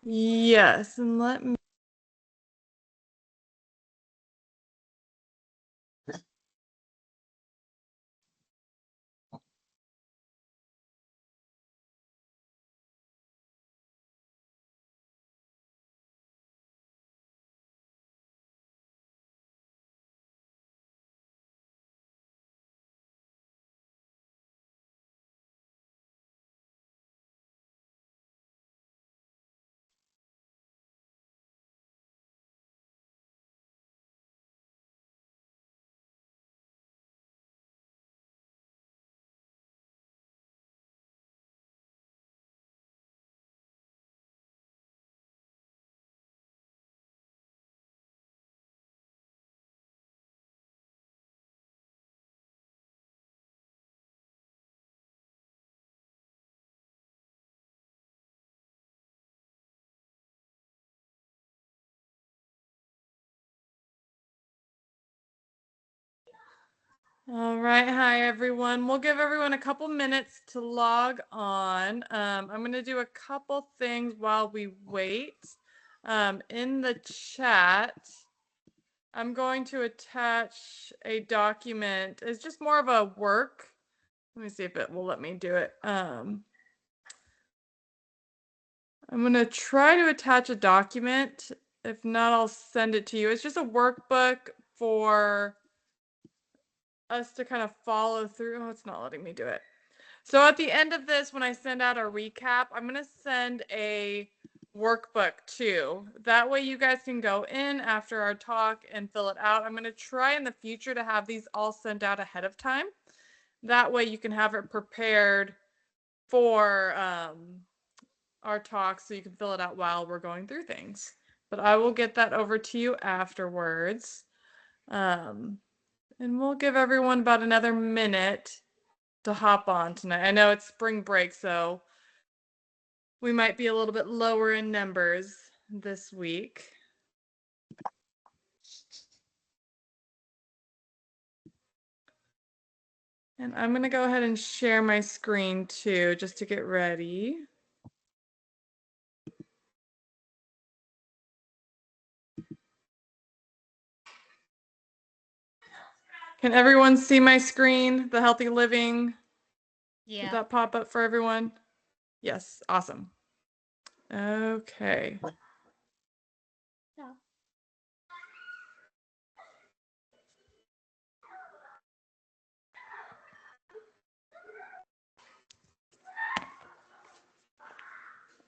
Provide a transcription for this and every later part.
Yes, and let me. All right, hi everyone. We'll give everyone a couple minutes to log on. I'm going to do a couple things while we wait. In the chat, I'm going to attach a document. It's just more of a work. Let me see if it will let me do it. I'm going to try to attach a document. If not, I'll send it to you. It's just a workbook for us to kind of follow through. Oh, it's not letting me do it. So at the end of this, when I send out a recap, I'm going to send a workbook too. That way you guys can go in after our talk and fill it out. I'm going to try in the future to have these all sent out ahead of time. That way you can have it prepared for our talk so you can fill it out while we're going through things. But I will get that over to you afterwards. And we'll give everyone about another minute to hop on tonight. I know it's spring break, so we might be a little bit lower in numbers this week. And I'm going to go ahead and share my screen too, just to get ready. Can everyone see my screen, the healthy living? Yeah. Did that pop up for everyone? Yes, awesome. Okay. Yeah.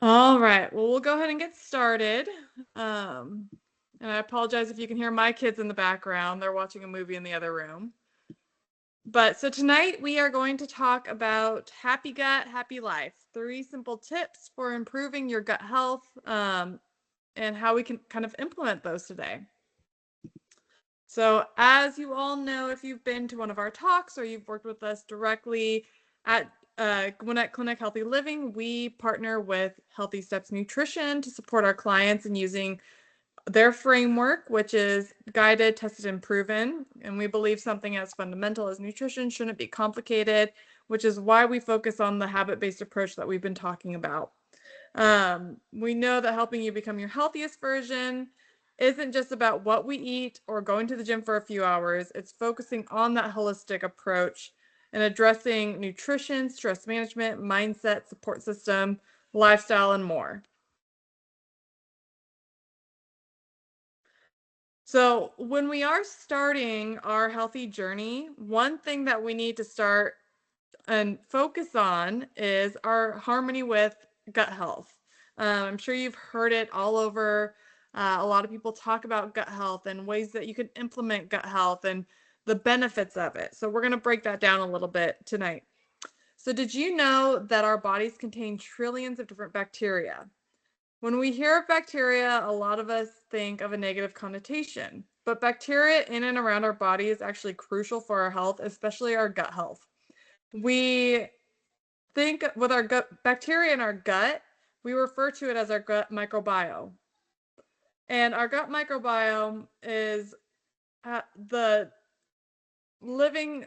All right, well, we'll go ahead and get started. And I apologize if you can hear my kids in the background. They're watching a movie in the other room. But so tonight we are going to talk about happy gut, happy life. 3 simple tips for improving your gut health and how we can kind of implement those today. So as you all know, if you've been to one of our talks or you've worked with us directly at Gwinnett Clinic Healthy Living, we partner with Healthy Steps Nutrition to support our clients in using their framework, which is guided, tested, and proven. And we believe something as fundamental as nutrition shouldn't be complicated, which is why we focus on the habit-based approach that we've been talking about. We know that helping you become your healthiest version isn't just about what we eat or going to the gym for a few hours. It's focusing on that holistic approach and addressing nutrition, stress management, mindset, support system, lifestyle, and more. So when we are starting our healthy journey, one thing that we need to start and focus on is our harmony with gut health. I'm sure you've heard it all over. A lot of people talk about gut health and ways that you can implement gut health and the benefits of it. So we're going to break that down a little bit tonight. So did you know that our bodies contain trillions of different bacteria? When we hear of bacteria, a lot of us think of a negative connotation, but bacteria in and around our body is actually crucial for our health, especially our gut health. We think with our gut bacteria in our gut, we refer to it as our gut microbiome. And our gut microbiome is the living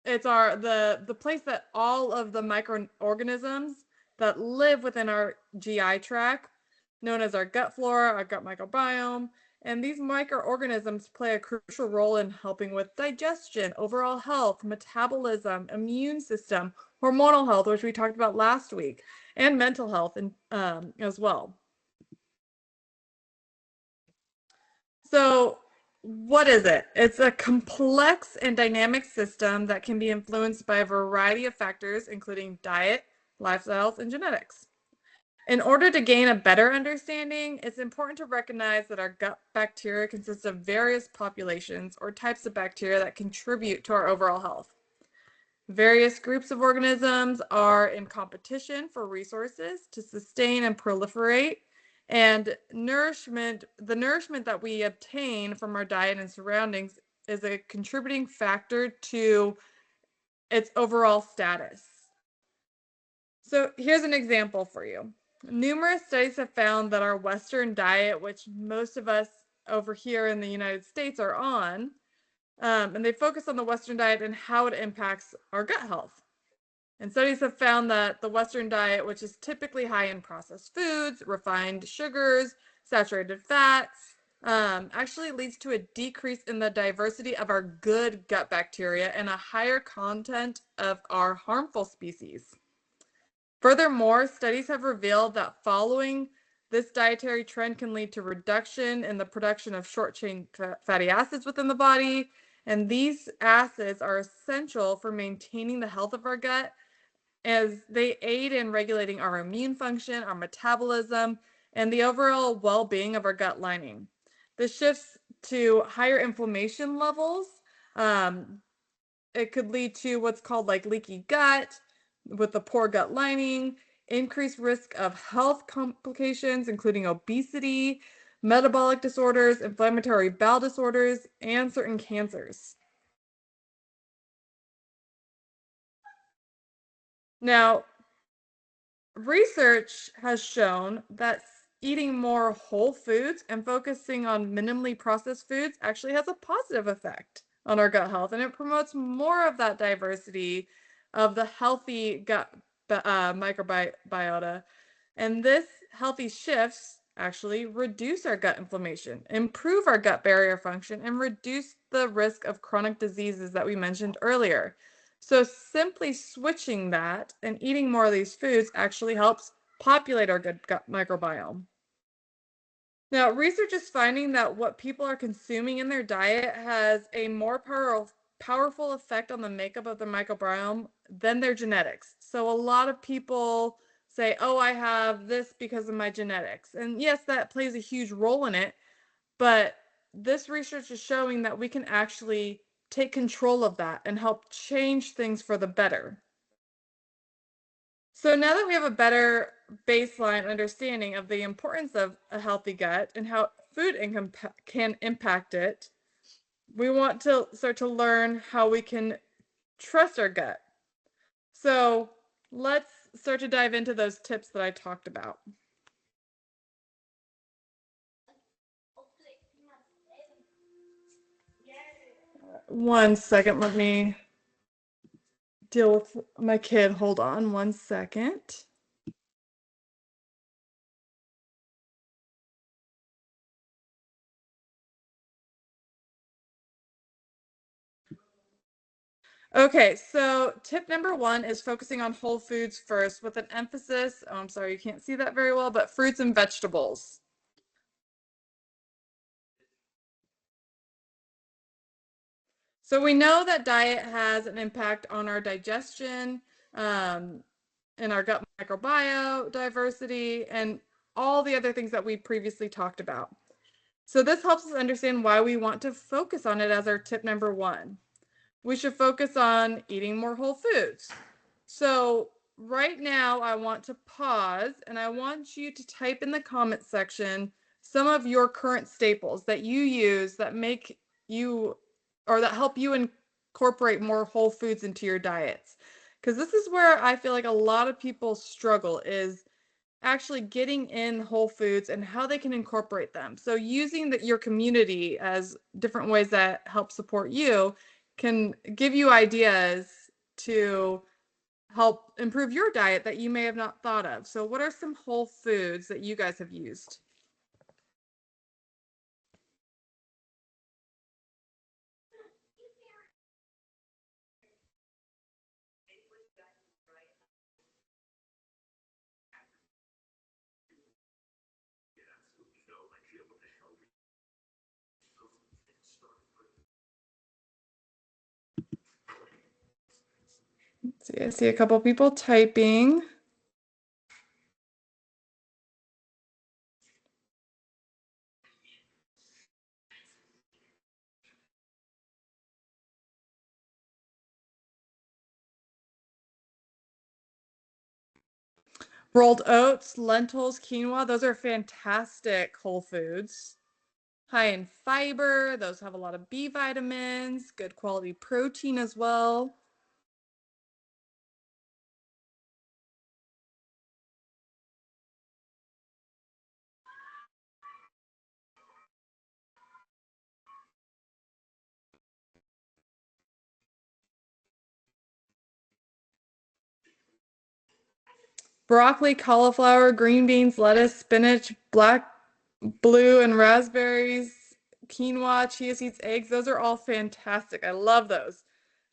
it's the place that all of the microorganisms that live within our GI tract, known as our gut flora, our gut microbiome. And these microorganisms play a crucial role in helping with digestion, overall health, metabolism, immune system, hormonal health, which we talked about last week, and mental health as well. So, what is it? It's a complex and dynamic system that can be influenced by a variety of factors, including diet, lifestyles, and genetics. In order to gain a better understanding, it's important to recognize that our gut bacteria consists of various populations or types of bacteria that contribute to our overall health. Various groups of organisms are in competition for resources to sustain and proliferate, and the nourishment that we obtain from our diet and surroundings is a contributing factor to its overall status. So here's an example for you. Numerous studies have found that our Western diet, which most of us over here in the United States are on, and they focus on the Western diet and how it impacts our gut health. And studies have found that the Western diet, which is typically high in processed foods, refined sugars, saturated fats, actually leads to a decrease in the diversity of our good gut bacteria and a higher content of our harmful species. Furthermore, studies have revealed that following this dietary trend can lead to reduction in the production of short-chain fatty acids within the body, and these acids are essential for maintaining the health of our gut as they aid in regulating our immune function, our metabolism, and the overall well-being of our gut lining. This shifts to higher inflammation levels. It could lead to what's called like leaky gut with the poor gut lining, increased risk of health complications, including obesity, metabolic disorders, inflammatory bowel disorders, and certain cancers. Now, research has shown that eating more whole foods and focusing on minimally processed foods actually has a positive effect on our gut health, and it promotes more of that diversity of the healthy gut microbiota. And this healthy shifts actually reduce our gut inflammation, improve our gut barrier function, and reduce the risk of chronic diseases that we mentioned earlier. So simply switching that and eating more of these foods actually helps populate our good gut microbiome. Now, research is finding that what people are consuming in their diet has a more powerful effect on the makeup of their microbiome than their genetics. So a lot of people say, oh, I have this because of my genetics. And yes, that plays a huge role in it, but this research is showing that we can actually take control of that and help change things for the better. So now that we have a better baseline understanding of the importance of a healthy gut and how food can impact it, we want to start to learn how we can trust our gut. So let's start to dive into those tips that I talked about. One second, let me deal with my kid. Hold on one second. Okay, so tip number one is focusing on whole foods first with an emphasis, oh, I'm sorry, you can't see that very well, but fruits and vegetables. So we know that diet has an impact on our digestion, and our gut microbiome diversity, and all the other things that we previously talked about. So this helps us understand why we want to focus on it as our tip number one. We should focus on eating more whole foods. So right now I want to pause and I want you to type in the comment section some of your current staples that you use that make you or that help you incorporate more whole foods into your diets. Because this is where I feel like a lot of people struggle is actually getting in whole foods and how they can incorporate them. So using your community as different ways that help support you can give you ideas to help improve your diet that you may have not thought of. So what are some whole foods that you guys have used? Let's see, I see a couple people typing. Rolled oats, lentils, quinoa, those are fantastic whole foods. High in fiber, those have a lot of B vitamins, good quality protein as well. Broccoli, cauliflower, green beans, lettuce, spinach, black, blue, and raspberries, quinoa, chia seeds, eggs. Those are all fantastic. I love those.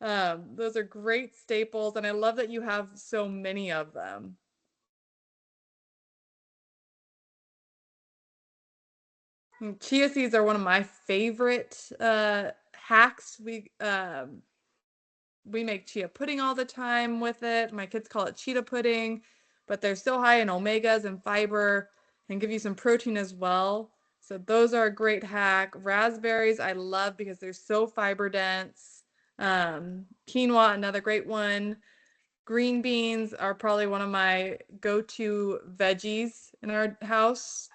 Those are great staples, and I love that you have so many of them. Chia seeds are one of my favorite hacks. We make chia pudding all the time with it. My kids call it cheetah pudding, but they're so high in omegas and fiber and give you some protein as well. So those are a great hack. Raspberries I love because they're so fiber dense. Quinoa, another great one. Green beans are probably one of my go-to veggies in our house.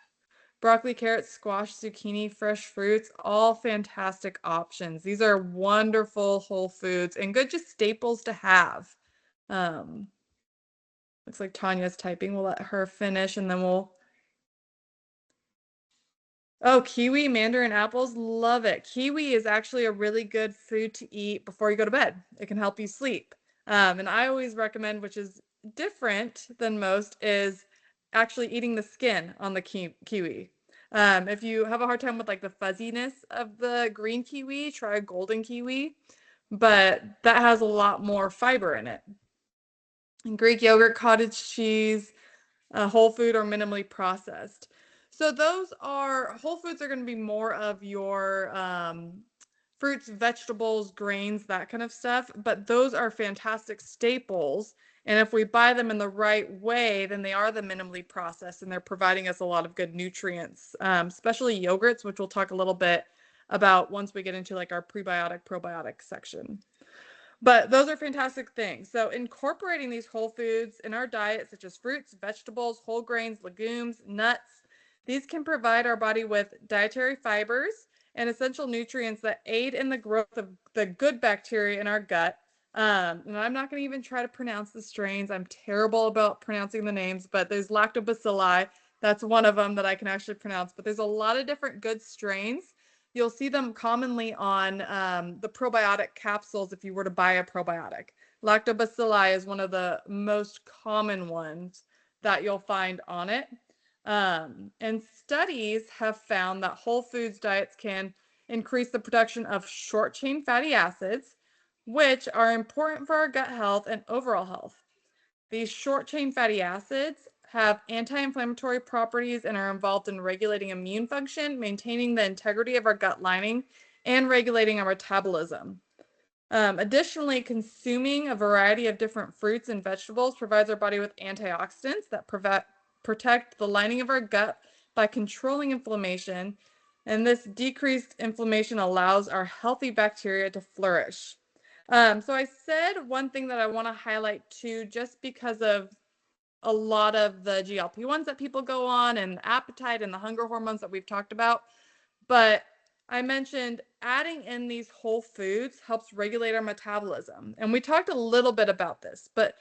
Broccoli, carrots, squash, zucchini, fresh fruits, all fantastic options. These are wonderful whole foods and good just staples to have. Um, looks like Tanya's typing. We'll let her finish and then we'll. Oh, kiwi, mandarin apples, love it. Kiwi is actually a really good food to eat before you go to bed. It can help you sleep. And I always recommend, which is different than most, is actually eating the skin on the kiwi. If you have a hard time with like the fuzziness of the green kiwi, try a golden kiwi, but that has a lot more fiber in it. And Greek yogurt, cottage cheese, whole food or minimally processed. So those are whole foods are going to be more of your fruits, vegetables, grains, that kind of stuff. But those are fantastic staples. And if we buy them in the right way, then they are the minimally processed and they're providing us a lot of good nutrients, especially yogurts, which we'll talk a little bit about once we get into like our prebiotic, probiotic section. But those are fantastic things. So incorporating these whole foods in our diet, such as fruits, vegetables, whole grains, legumes, nuts, these can provide our body with dietary fibers and essential nutrients that aid in the growth of the good bacteria in our gut. And I'm not going to even try to pronounce the strains. I'm terrible about pronouncing the names, but there's lactobacilli. That's one of them that I can actually pronounce. But there's a lot of different good strains. You'll see them commonly on the probiotic capsules if you were to buy a probiotic. Lactobacilli is one of the most common ones that you'll find on it. And studies have found that whole foods diets can increase the production of short chain fatty acids, which are important for our gut health and overall health. These short chain fatty acids have anti-inflammatory properties and are involved in regulating immune function, maintaining the integrity of our gut lining, and regulating our metabolism. Additionally, consuming a variety of different fruits and vegetables provides our body with antioxidants that protect the lining of our gut by controlling inflammation. And this decreased inflammation allows our healthy bacteria to flourish. So I said one thing that I want to highlight too, just because of a lot of the GLP-1s that people go on and the appetite and the hunger hormones that we've talked about. But I mentioned adding in these whole foods helps regulate our metabolism. And we talked a little bit about this, but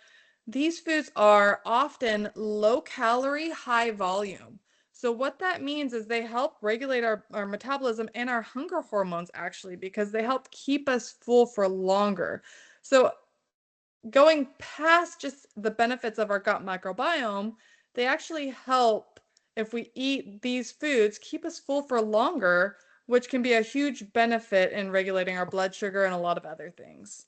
these foods are often low calorie, high volume. So what that means is they help regulate our metabolism and our hunger hormones actually, because they help keep us full for longer. So going past just the benefits of our gut microbiome, they actually help, if we eat these foods, keep us full for longer, which can be a huge benefit in regulating our blood sugar and a lot of other things.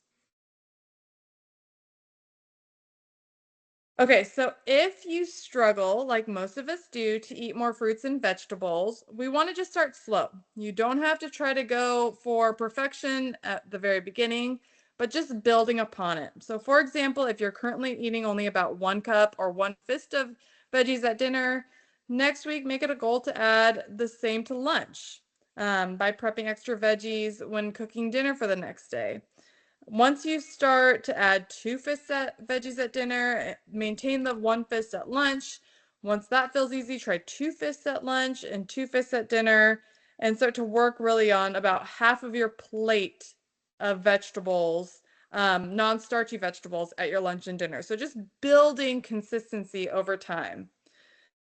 Okay, so if you struggle, like most of us do, to eat more fruits and vegetables, we want to just start slow. You don't have to try to go for perfection at the very beginning, but just building upon it. So, for example, if you're currently eating only about 1 cup or 1 fist of veggies at dinner, next week make it a goal to add the same to lunch by prepping extra veggies when cooking dinner for the next day. Once you start to add 2 fists at veggies at dinner, maintain the 1 fist at lunch. Once that feels easy, try 2 fists at lunch and 2 fists at dinner, and start to work really on about half of your plate of vegetables, non-starchy vegetables at your lunch and dinner. So just building consistency over time.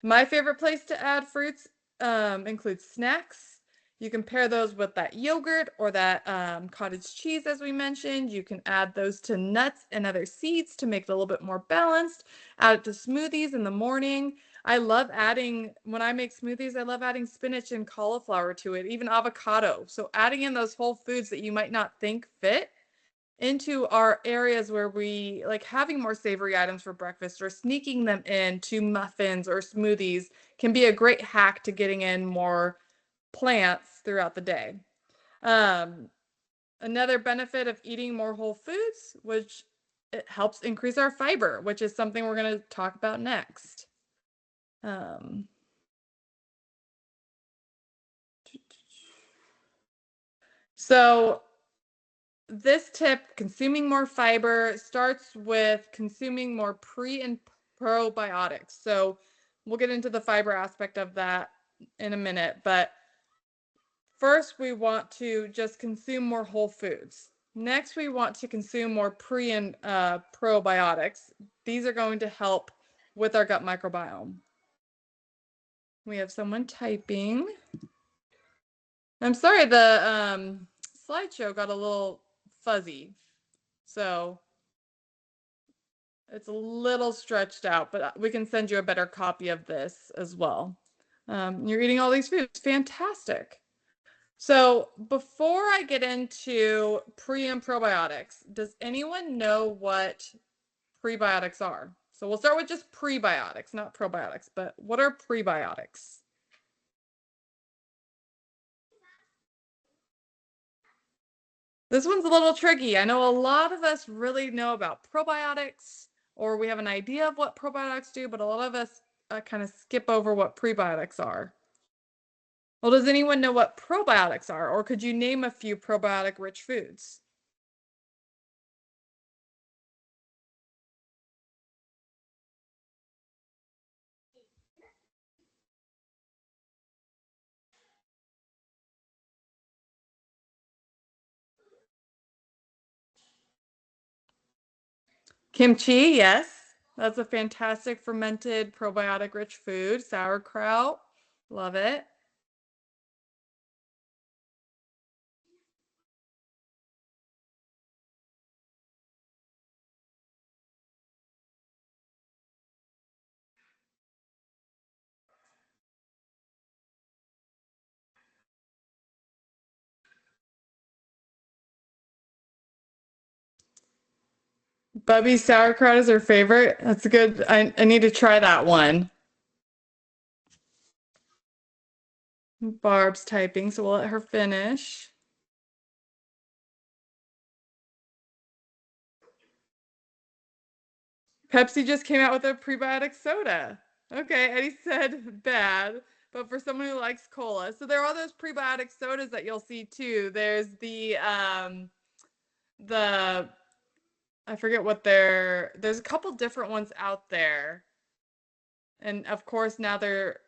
My favorite place to add fruits includes snacks. You can pair those with that yogurt or that cottage cheese, as we mentioned. You can add those to nuts and other seeds to make it a little bit more balanced. Add it to smoothies in the morning. I love adding, when I make smoothies, I love adding spinach and cauliflower to it, even avocado. So adding in those whole foods that you might not think fit into our areas where we like having more savory items for breakfast or sneaking them into muffins or smoothies can be a great hack to getting in more plants throughout the day. Um, Another benefit of eating more whole foods, which it helps increase our fiber, which is something we're going to talk about next. Um, so this tip, consuming more fiber, starts with consuming more pre and probiotics. So we'll get into the fiber aspect of that in a minute, but first we want to just consume more whole foods. Next, we want to consume more pre and probiotics. These are going to help with our gut microbiome. We have someone typing. I'm sorry, the slideshow got a little fuzzy. So it's a little stretched out, but we can send you a better copy of this as well. You're eating all these foods. Fantastic. So before I get into pre and probiotics, does anyone know what prebiotics are? So we'll start with just prebiotics, not probiotics, but what are prebiotics? This one's a little tricky. I know a lot of us really know about probiotics, or we have an idea of what probiotics do, but a lot of us kind of skip over what prebiotics are. Well, does anyone know what probiotics are, or could you name a few probiotic-rich foods? Kimchi, yes. That's a fantastic fermented probiotic-rich food. Sauerkraut, love it. Bubby's sauerkraut is her favorite. That's good. I need to try that one. Barb's typing, so we'll let her finish. Pepsi just came out with a prebiotic soda. Okay, Eddie said bad, but for someone who likes cola. So there are those prebiotic sodas that you'll see too. There's the I forget what there's a couple different ones out there. And of course now they're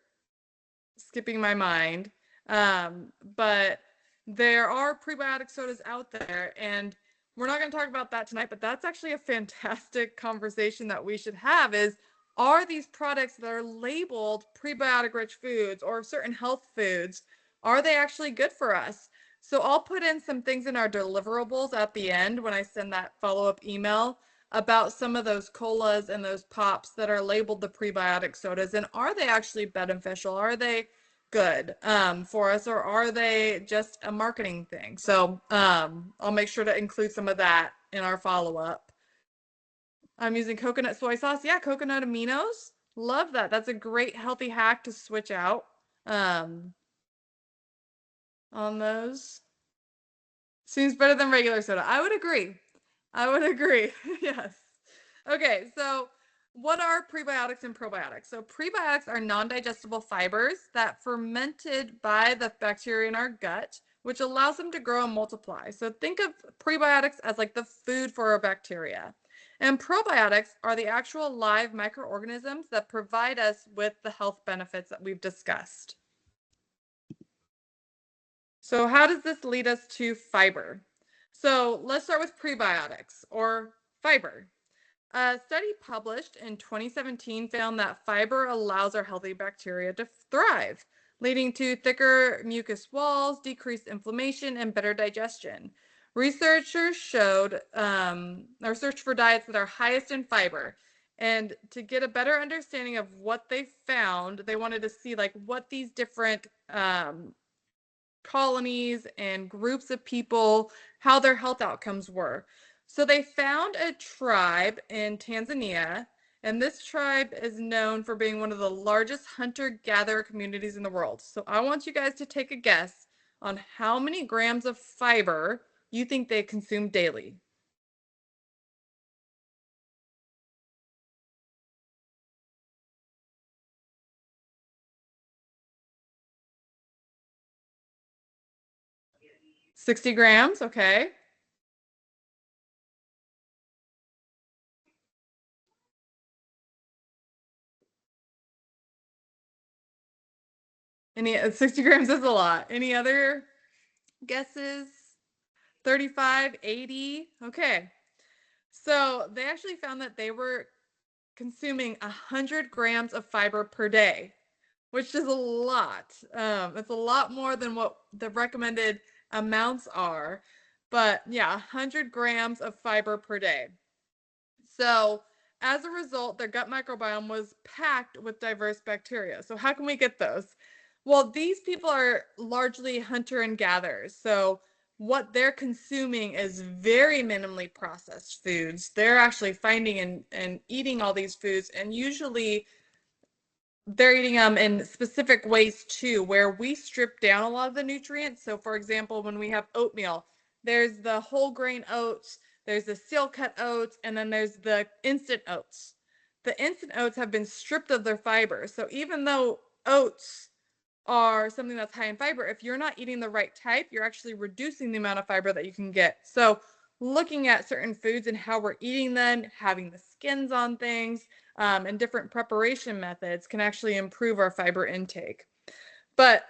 skipping my mind. But there are prebiotic sodas out there, and we're not going to talk about that tonight, but that's actually a fantastic conversation that we should have is, are these products that are labeled prebiotic rich foods or certain health foods, are they actually good for us? So I'll put in some things in our deliverables at the end when I send that follow-up email about some of those colas and those pops that are labeled the prebiotic sodas, and are they actually beneficial? Are they good for us, or are they just a marketing thing? So I'll make sure to include some of that in our follow-up. I'm using coconut soy sauce. Yeah, coconut aminos. Love that. That's a great healthy hack to switch out um, on those. Seems better than regular soda. I would agree. I would agree. Yes. Okay, so what are prebiotics and probiotics? So prebiotics are non-digestible fibers that fermented by the bacteria in our gut, which allows them to grow and multiply. So think of prebiotics as like the food for our bacteria. And probiotics are the actual live microorganisms that provide us with the health benefits that we've discussed. So how does this lead us to fiber? So let's start with prebiotics or fiber. A study published in 2017 found that fiber allows our healthy bacteria to thrive, leading to thicker mucus walls, decreased inflammation, and better digestion. Researchers showed or searched for diets that are highest in fiber. And to get a better understanding of what they found, they wanted to see like what these different colonies and groups of people, how their health outcomes were. So they found a tribe in Tanzania, and this tribe is known for being one of the largest hunter-gatherer communities in the world. So I want you guys to take a guess on how many grams of fiber you think they consume daily. Yeah. 60 grams, okay. Any 60 grams is a lot. Any other guesses? 35, 80? Okay. So they actually found that they were consuming 100 grams of fiber per day, which is a lot. It's a lot more than what the recommended amounts are. But yeah, 100 grams of fiber per day. So as a result, their gut microbiome was packed with diverse bacteria. So how can we get those? Well, these people are largely hunter and gatherers. So what they're consuming is very minimally processed foods. They're actually finding and eating all these foods, and usually they're eating them in specific ways too, where we strip down a lot of the nutrients. So for example, when we have oatmeal, there's the whole grain oats, there's the seal cut oats, and then there's the instant oats. The instant oats have been stripped of their fiber. So even though oats are something that's high in fiber, if you're not eating the right type, you're actually reducing the amount of fiber that you can get. So looking at certain foods and how we're eating them, having the skins on things, and different preparation methods can actually improve our fiber intake. But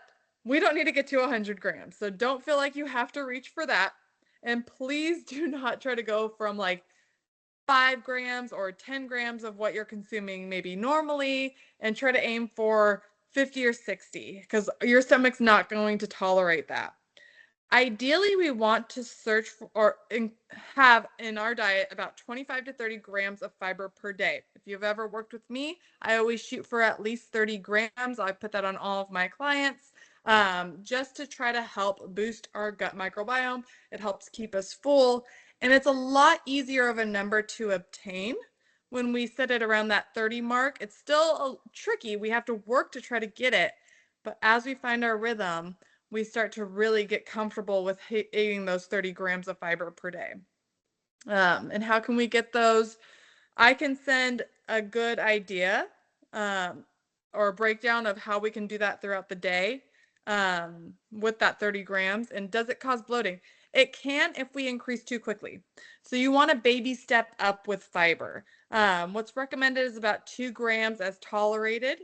we don't need to get to 100 grams. So don't feel like you have to reach for that. And please do not try to go from like 5 grams or 10 grams of what you're consuming maybe normally and try to aim for 50 or 60 because your stomach's not going to tolerate that. Ideally, we want to search for or have in our diet about 25 to 30 grams of fiber per day. If you've ever worked with me, I always shoot for at least 30 grams. I put that on all of my clients just to try to help boost our gut microbiome. It helps keep us full, and it's a lot easier of a number to obtain when we set it around that 30 mark. It's still tricky. We have to work to try to get it, but as we find our rhythm, we start to really get comfortable with eating those 30 grams of fiber per day. And how can we get those? I can send a good idea um, or a breakdown of how we can do that throughout the day with that 30 grams. And does it cause bloating? It can if we increase too quickly. So you want to baby step up with fiber. What's recommended is about 2 grams as tolerated.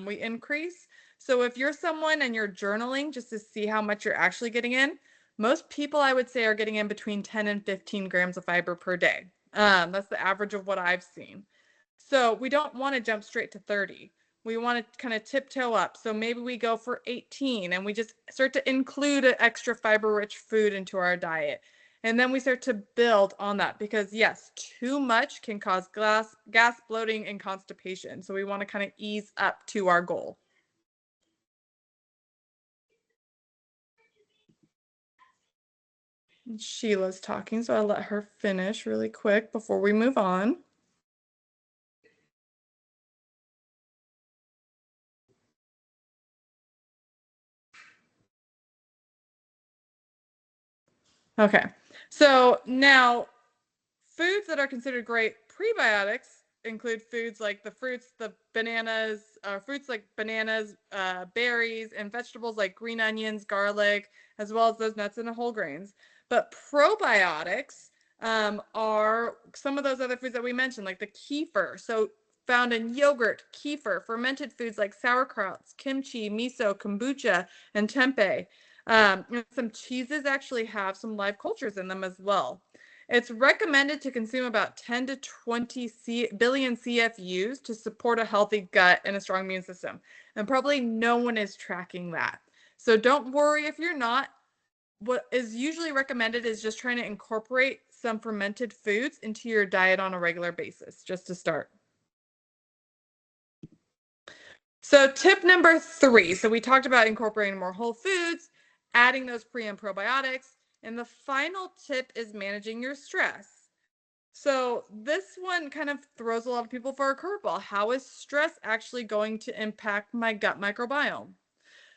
We increase. So if you're someone and you're journaling just to see how much you're actually getting in, most people I would say are getting in between 10 and 15 grams of fiber per day. That's the average of what I've seen. So we don't want to jump straight to 30. We want to kind of tiptoe up. So maybe we go for 18 and we just start to include an extra fiber rich food into our diet. And then we start to build on that because, yes, too much can cause gas, bloating, and constipation. So we want to kind of ease up to our goal. Sheila's talking, so I'll let her finish really quick before we move on. Okay, so now foods that are considered great prebiotics include foods like the fruits, the bananas, fruits like bananas, berries, and vegetables like green onions, garlic, as well as those nuts and whole grains. But probiotics are some of those other foods that we mentioned, like the kefir. So found in yogurt, kefir, fermented foods like sauerkrauts, kimchi, miso, kombucha, and tempeh. Some cheeses actually have some live cultures in them as well. It's recommended to consume about 10 to 20 billion CFUs to support a healthy gut and a strong immune system. And probably no one is tracking that. So don't worry if you're not. What is usually recommended is just trying to incorporate some fermented foods into your diet on a regular basis, just to start. So tip number 3. So we talked about incorporating more whole foods, adding those pre and probiotics. And the final tip is managing your stress. So this one kind of throws a lot of people for a curveball. How is stress actually going to impact my gut microbiome?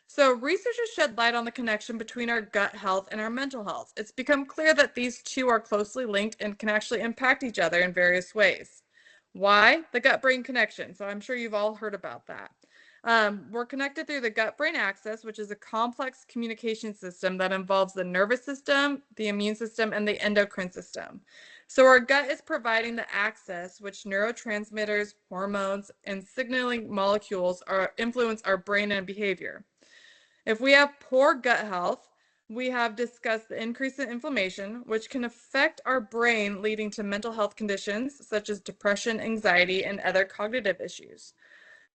So researchers shed light on the connection between our gut health and our mental health. It's become clear that these two are closely linked and can actually impact each other in various ways. Why? The gut-brain connection. So I'm sure you've all heard about that. We're connected through the gut-brain axis, which is a complex communication system that involves the nervous system, the immune system, and the endocrine system. So our gut is providing the access which neurotransmitters, hormones, and signaling molecules influence our brain and behavior. If we have poor gut health, we have discussed the increase in inflammation, which can affect our brain, leading to mental health conditions such as depression, anxiety, and other cognitive issues.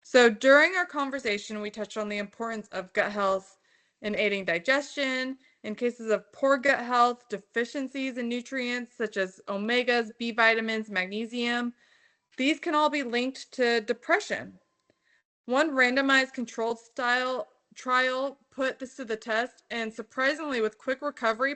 So during our conversation, we touched on the importance of gut health in aiding digestion. In cases of poor gut health, deficiencies in nutrients such as omegas, B vitamins, magnesium, these can all be linked to depression. One randomized controlled style trial put this to the test, and surprisingly, with quick recovery,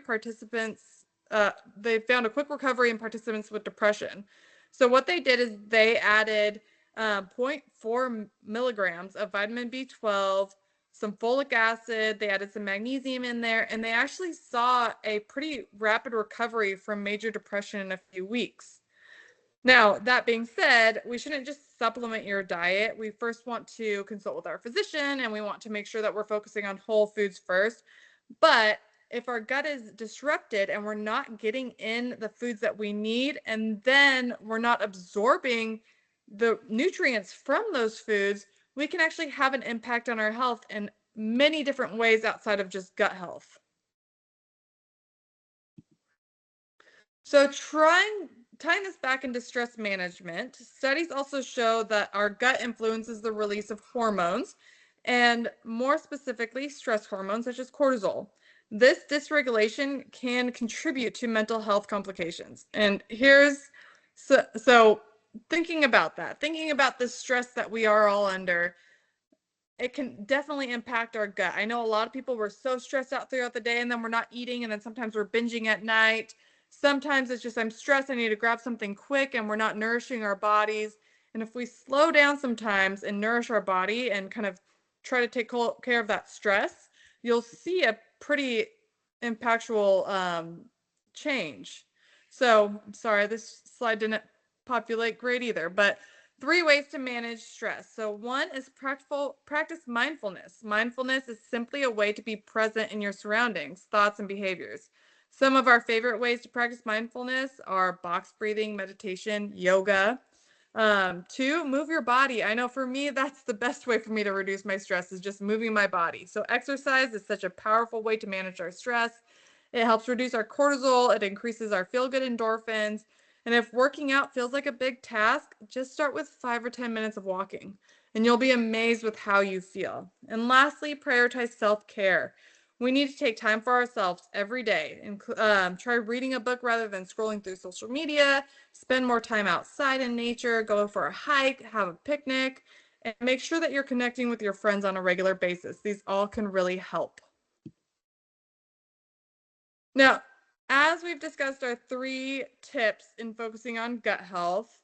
they found a quick recovery in participants with depression. So what they did is they added 0.4 milligrams of vitamin B12, some folic acid, they added some magnesium in there, and they actually saw a pretty rapid recovery from major depression in a few weeks. Now, that being said, we shouldn't just supplement your diet. We first want to consult with our physician and we want to make sure that we're focusing on whole foods first. But if our gut is disrupted and we're not getting in the foods that we need, and then we're not absorbing the nutrients from those foods, we can actually have an impact on our health in many different ways outside of just gut health. So tying this back into stress management, studies also show that our gut influences the release of hormones, and more specifically, stress hormones such as cortisol. This dysregulation can contribute to mental health complications. And so thinking about that, thinking about the stress that we are all under, it can definitely impact our gut. I know a lot of people were so stressed out throughout the day and then we're not eating, and then sometimes we're binging at night. Sometimes it's just I'm stressed, I need to grab something quick, and we're not nourishing our bodies. And if we slow down sometimes and nourish our body and kind of try to take care of that stress, you'll see a pretty impactful change. So, sorry, this slide didn't populate great either, but 3 ways to manage stress. So one is practice mindfulness. Mindfulness is simply a way to be present in your surroundings, thoughts, and behaviors. Some of our favorite ways to practice mindfulness are box breathing, meditation, yoga. 2, move your body. I know for me, that's the best way for me to reduce my stress is just moving my body. So exercise is such a powerful way to manage our stress. It helps reduce our cortisol. It increases our feel-good endorphins. And if working out feels like a big task, just start with 5 or 10 minutes of walking, and you'll be amazed with how you feel. And lastly, prioritize self-care. we need to take time for ourselves every day and try reading a book rather than scrolling through social media, spend more time outside in nature, go for a hike, have a picnic, and make sure that you're connecting with your friends on a regular basis. These all can really help. Now, as we've discussed our 3 tips in focusing on gut health,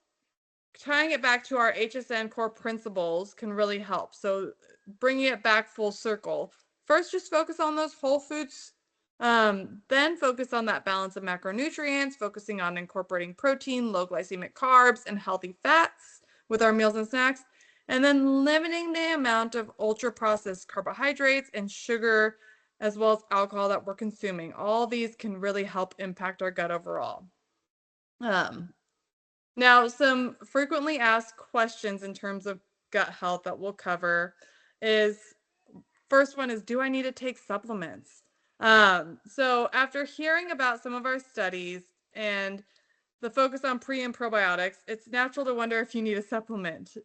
tying it back to our HSN core principles can really help. So bringing it back full circle. First, just focus on those whole foods. Then focus on that balance of macronutrients, focusing on incorporating protein, low glycemic carbs, and healthy fats with our meals and snacks. And then limiting the amount of ultra processed carbohydrates and sugar, as well as alcohol that we're consuming. All these can really help impact our gut overall. Now, some frequently asked questions in terms of gut health that we'll cover is first one is, do I need to take supplements? So after hearing about some of our studies and the focus on pre and probiotics, it's natural to wonder if you need a supplement.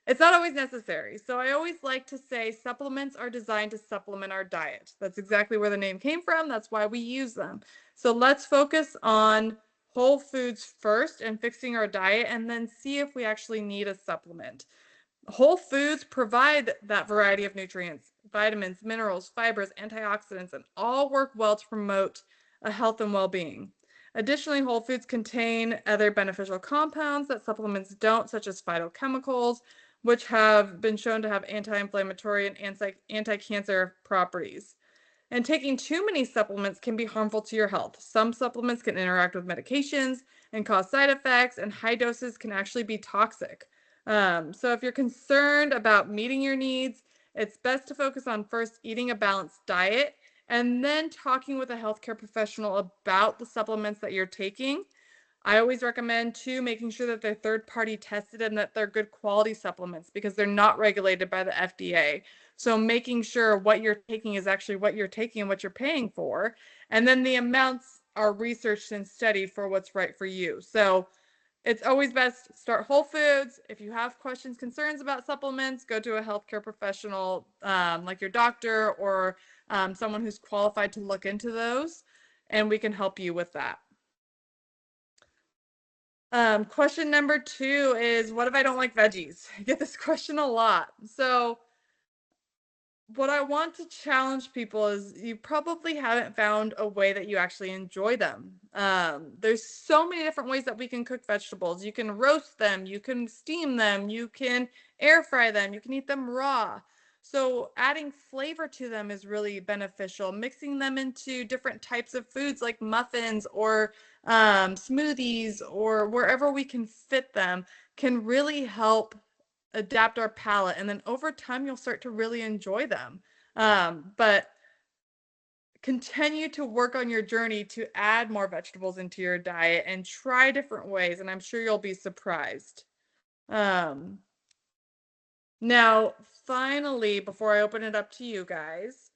It's not always necessary. So I always like to say supplements are designed to supplement our diet. That's exactly where the name came from. That's why we use them. So let's focus on whole foods first and fixing our diet, and then see if we actually need a supplement. Whole foods provide that variety of nutrients, vitamins, minerals, fibers, antioxidants, and all work well to promote a health and well-being. Additionally, whole foods contain other beneficial compounds that supplements don't, such as phytochemicals, which have been shown to have anti-inflammatory and anti-cancer properties. And taking too many supplements can be harmful to your health. Some supplements can interact with medications and cause side effects, and high doses can actually be toxic. So if you're concerned about meeting your needs, it's best to focus on first eating a balanced diet and then talking with a healthcare professional about the supplements that you're taking. I always recommend too making sure that they're third-party tested and that they're good quality supplements because they're not regulated by the FDA. So making sure what you're taking is actually what you're taking and what you're paying for. And then the amounts are researched and studied for what's right for you. So it's always best to start whole foods. If you have questions, concerns about supplements, go to a healthcare professional like your doctor or someone who's qualified to look into those, and we can help you with that. Question number 2 is, what if I don't like veggies? I get this question a lot. So what I want to challenge people is you probably haven't found a way that you actually enjoy them. There's so many different ways that we can cook vegetables. You can roast them, you can steam them, you can air fry them, you can eat them raw. So adding flavor to them is really beneficial. Mixing them into different types of foods like muffins or smoothies or wherever we can fit them can really help adapt our palate, and then over time you'll start to really enjoy them. But continue to work on your journey to add more vegetables into your diet and try different ways, and I'm sure you'll be surprised. um, Now finally, before I open it up to you guys,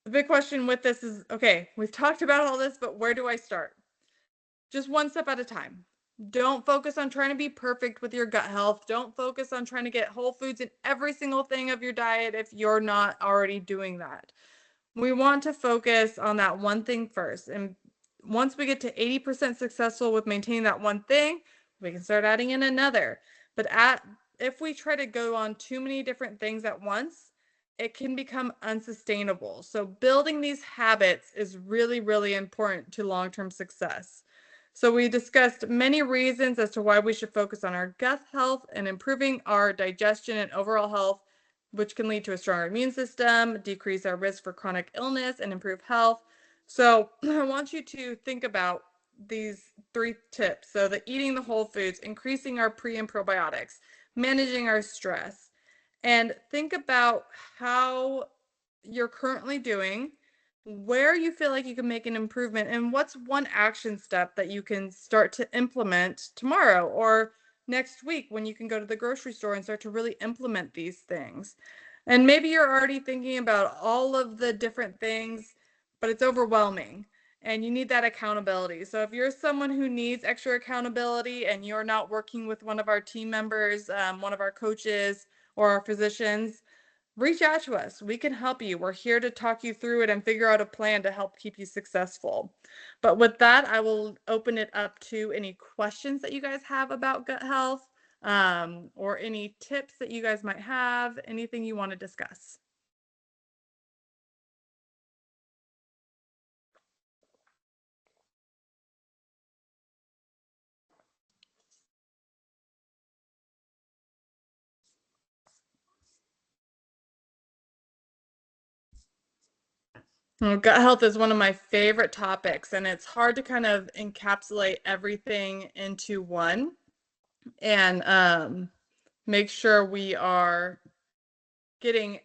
the big question with this is, okay, we've talked about all this, but where do I start? Just one step at a time. Don't focus on trying to be perfect with your gut health. Don't focus on trying to get whole foods in every single thing of your diet if you're not already doing that. We want to focus on that one thing first. And once we get to 80% successful with maintaining that one thing, we can start adding in another. But if we try to go on too many different things at once, it can become unsustainable. So building these habits is really, really important to long-term success. So we discussed many reasons as to why we should focus on our gut health and improving our digestion and overall health, which can lead to a stronger immune system, decrease our risk for chronic illness, and improve health. So I want you to think about these 3 tips. So the eating the whole foods, increasing our pre and probiotics, managing our stress, and think about how you're currently doing, where you feel like you can make an improvement, and what's one action step that you can start to implement tomorrow or next week when you can go to the grocery store and start to really implement these things. And maybe you're already thinking about all of the different things, but it's overwhelming and you need that accountability. So if you're someone who needs extra accountability and you're not working with one of our team members, one of our coaches, or our physicians, reach out to us. We can help you. We're here to talk you through it and figure out a plan to help keep you successful. But with that, I will open it up to any questions that you guys have about gut health, or any tips that you guys might have, anything you want to discuss. Well, gut health is one of my favorite topics, and it's hard to kind of encapsulate everything into one and make sure we are getting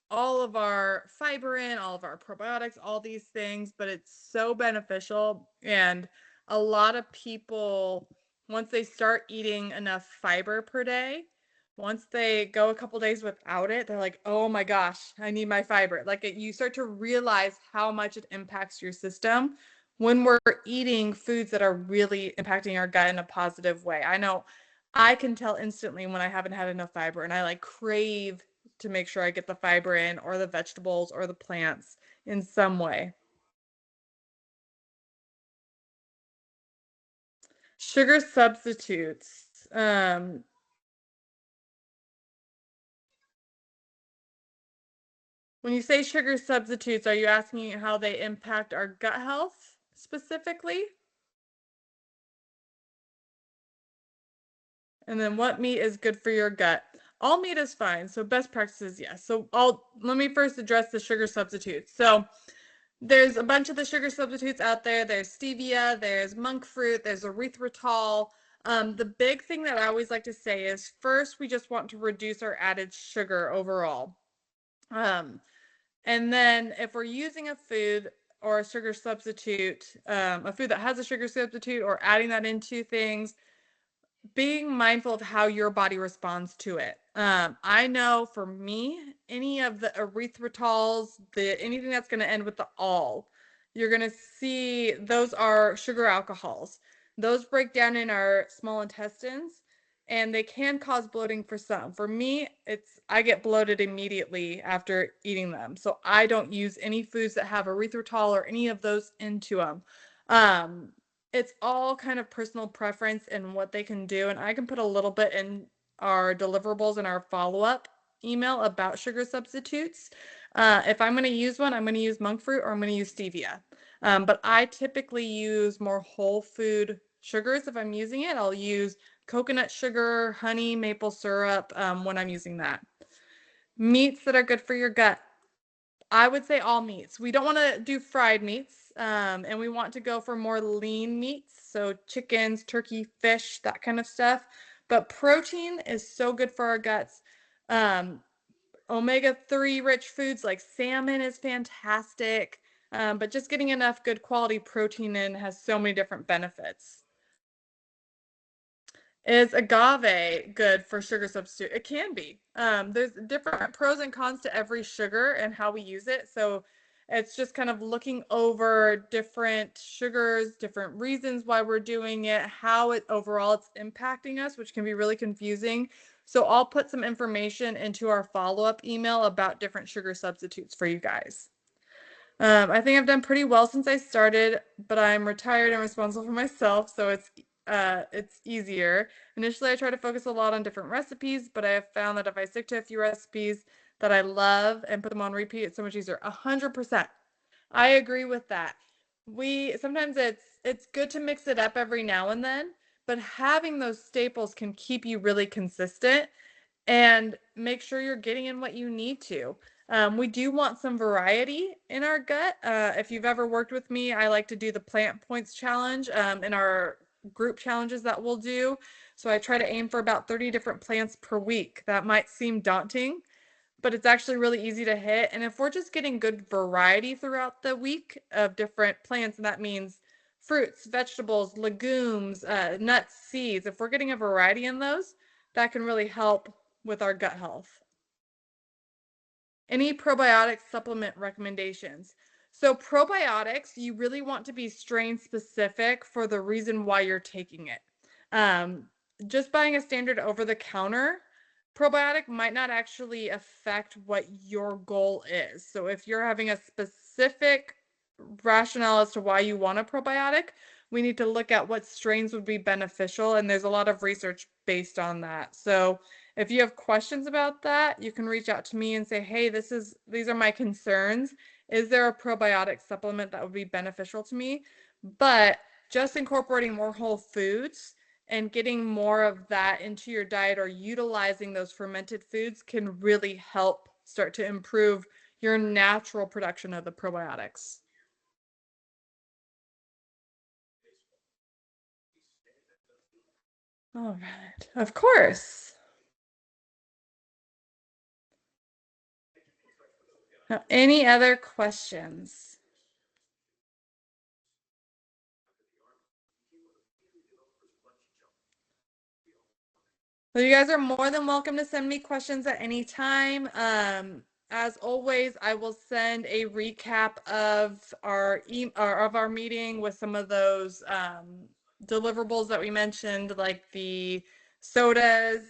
all of our fiber in, all of our probiotics, all these things, but it's so beneficial. And a lot of people, once they start eating enough fiber per day, once they go a couple days without it, they're like, oh my gosh, I need my fiber. Like you start to realize how much it impacts your system when we're eating foods that are really impacting our gut in a positive way. I know I can tell instantly when I haven't had enough fiber and I like crave to make sure I get the fiber in or the vegetables or the plants in some way. Sugar substitutes. When you say sugar substitutes, are you asking how they impact our gut health specifically? And then what meat is good for your gut? All meat is fine. So best practices, yes. So let me first address the sugar substitutes. So there's a bunch of the sugar substitutes out there. There's stevia, there's monk fruit, there's erythritol. The big thing that I always like to say is first, we just want to reduce our added sugar overall. And then if we're using a food or a sugar substitute, a food that has a sugar substitute or adding that into things, being mindful of how your body responds to it. I know for me, any of the erythritols, anything that's going to end with the all, you're going to see those are sugar alcohols. Those break down in our small intestines and they can cause bloating for some. For me, I get bloated immediately after eating them. So I don't use any foods that have erythritol or any of those into them. Um, it's all kind of personal preference and what they can do. And I can put a little bit in our deliverables and our follow-up email about sugar substitutes. If I'm going to use one, I'm going to use monk fruit or I'm going to use stevia. But I typically use more whole food sugars. If I'm using it, I'll use coconut sugar, honey, maple syrup when I'm using that. Meats that are good for your gut. I would say all meats. We don't want to do fried meats, and we want to go for more lean meats, so chickens, turkey, fish, that kind of stuff. But protein is so good for our guts. Um, omega-3 rich foods like salmon is fantastic, but just getting enough good quality protein in has so many different benefits. Is agave good for sugar substitute? It can be. There's different pros and cons to every sugar and how we use it. So it's just kind of looking over different sugars, different reasons why we're doing it, how it overall it's impacting us, which can be really confusing. So I'll put some information into our follow-up email about different sugar substitutes for you guys. I think I've done pretty well since I started, but I'm retired and responsible for myself, so it's easier. Initially, I try to focus a lot on different recipes, but I have found that if I stick to a few recipes that I love and put them on repeat, it's so much easier. 100%. I agree with that. We sometimes it's good to mix it up every now and then, but having those staples can keep you really consistent and make sure you're getting in what you need to. We do want some variety in our gut. If you've ever worked with me, I like to do the plant points challenge in our group challenges that we'll do. So I try to aim for about 30 different plants per week. That might seem daunting, but it's actually really easy to hit. And if we're just getting good variety throughout the week of different plants, and that means fruits, vegetables, legumes, nuts, seeds, if we're getting a variety in those, that can really help with our gut health. Any probiotic supplement recommendations? So probiotics, you really want to be strain specific for the reason why you're taking it. Um, just buying a standard over the counter probiotic might not actually affect what your goal is. So if you're having a specific rationale as to why you want a probiotic, we need to look at what strains would be beneficial, and there's a lot of research based on that. So if you have questions about that, you can reach out to me and say, hey, these are my concerns. Is there a probiotic supplement that would be beneficial to me? But just incorporating more whole foods and getting more of that into your diet or utilizing those fermented foods can really help start to improve your natural production of the probiotics. All right, of course. Now, any other questions? So you guys are more than welcome to send me questions at any time. As always, I will send a recap of our meeting with some of those deliverables that we mentioned, like the sodas,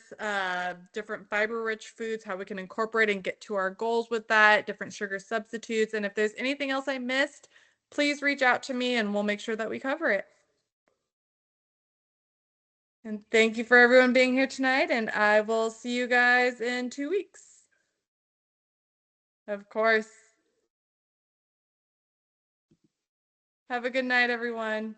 different fiber-rich foods, how we can incorporate and get to our goals with that, different sugar substitutes. And if there's anything else I missed, please reach out to me and we'll make sure that we cover it. And thank you for everyone being here tonight, and I will see you guys in 2 weeks. Of course. Have a good night, everyone.